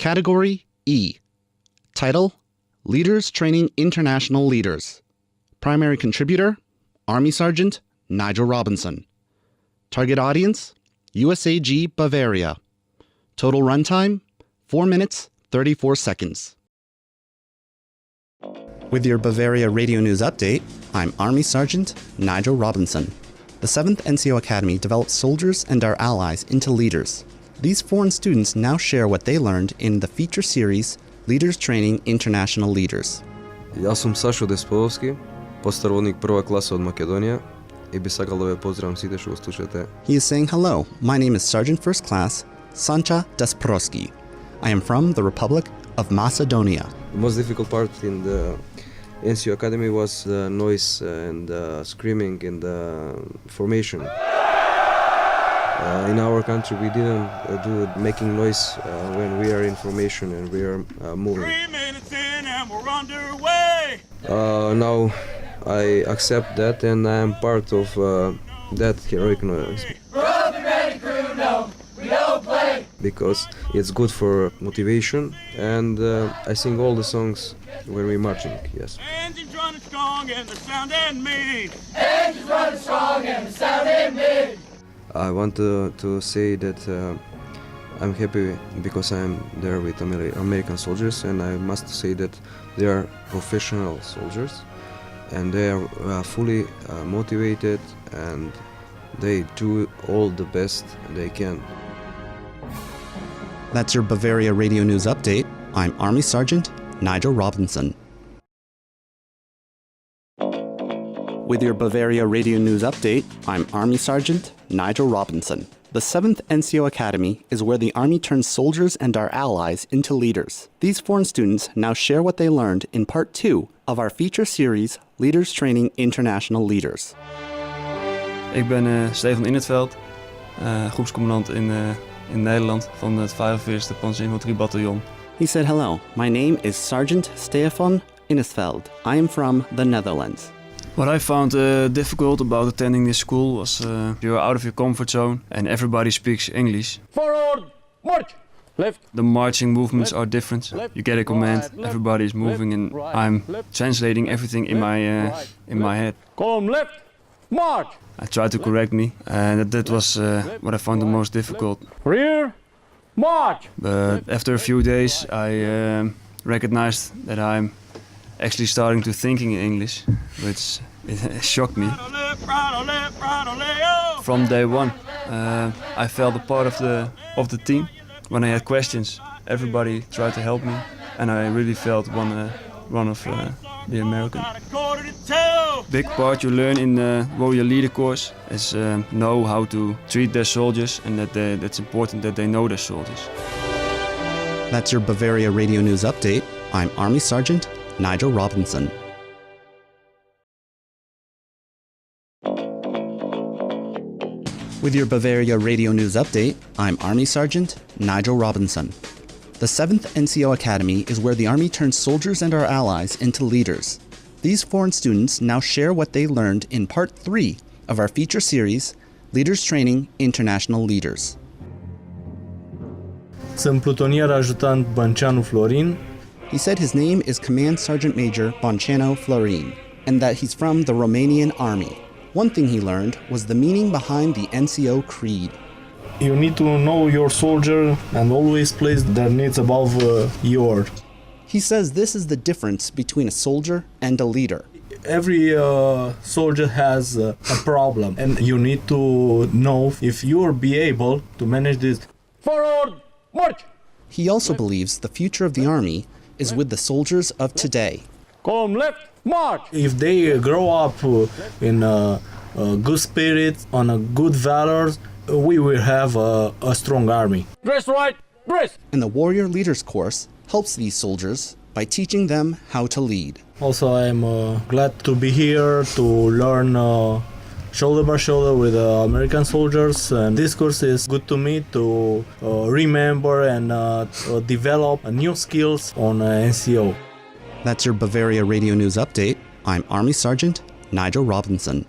Category E. Title: Leaders Training International Leaders. Primary contributor: Army Sergeant Nigel Robinson. Target audience: USAG Bavaria. Total runtime: 4 minutes, 34 seconds. With your Bavaria Radio News update, I'm Army Sergeant Nigel Robinson. The 7th NCO Academy develops soldiers and our allies into leaders. These foreign students now share what they learned in the feature series Leaders Training International Leaders. Јас сум Сашо Десполовски, постародник прва класа од Македонија и би сакал да ве поздравам сите што го слушате. He is saying hello, my name is Sergeant First Class Sancha Desproski. I am from the Republic of Macedonia. The most difficult part in the NCO Academy was noise and screaming in the formation. In our country we didn't do making noise when we are in formation and we are moving. 3 minutes in and we're underway! Now I accept that and I am part of that heroic noise. We're up and ready, crew, no, we don't play! Because it's good for motivation and I sing all the songs when we're marching, yes. Engines running strong and the sound in me! Engines running strong and the sound in me! I want to say that I'm happy because I'm there with American soldiers, and I must say that they are professional soldiers and they are fully motivated and they do all the best they can. That's your Bavaria Radio News update. I'm Army Sergeant Nigel Robinson. With your Bavaria Radio News update, I'm Army Sergeant Nigel Robinson. The 7th NCO Academy is where the Army turns soldiers and our allies into leaders. These foreign students now share what they learned in Part 2 of our feature series Leaders Training International Leaders. Ik ben Stefan in het veld, groepscommandant in Nederland van het 45e Panzerinfanteriebataljon. He said, hello, my name is Sergeant Stefan Innesveld. I am from the Netherlands. What I found difficult about attending this school was you're out of your comfort zone and everybody speaks English. Forward, march! Left. The marching movements are different. You get a command, everybody is moving and I'm translating everything in my head. Column left, march! I tried to correct me and that was what I found the most difficult. Rear, march! But after a few days I recognized that I'm actually starting to thinking in English, which it shocked me. From day one, I felt a part of the team. When I had questions, everybody tried to help me, and I really felt one of the American. Big part you learn in the warrior leader course is know how to treat their soldiers, and that's important that they know their soldiers. That's your Bavaria Radio News update. I'm Army Sergeant Nigel Robinson. With your Bavaria Radio News update, I'm Army Sergeant Nigel Robinson. The 7th NCO Academy is where the Army turns soldiers and our allies into leaders. These foreign students now share what they learned in Part 3 of our feature series, Leaders Training International Leaders. Sunt plutonier ajutant Bănceanu Florin. He said his name is Command Sergeant Major Bonceanu Florin, and that he's from the Romanian Army. One thing he learned was the meaning behind the NCO creed. You need to know your soldier and always place their needs above yours. He says this is the difference between a soldier and a leader. Every soldier has a problem, and you need to know if you will be able to manage this. Forward, march! He also believes the future of the Army is with the soldiers of today. Column left, march! If they grow up in a good spirit, on a good values, we will have a strong army. Dress right, dress! And the Warrior Leaders course helps these soldiers by teaching them how to lead. Also, I'm glad to be here to learn shoulder by shoulder with American soldiers, and this course is good to me to remember and develop new skills on NCO. That's your Bavaria Radio News update. I'm Army Sergeant Nigel Robinson.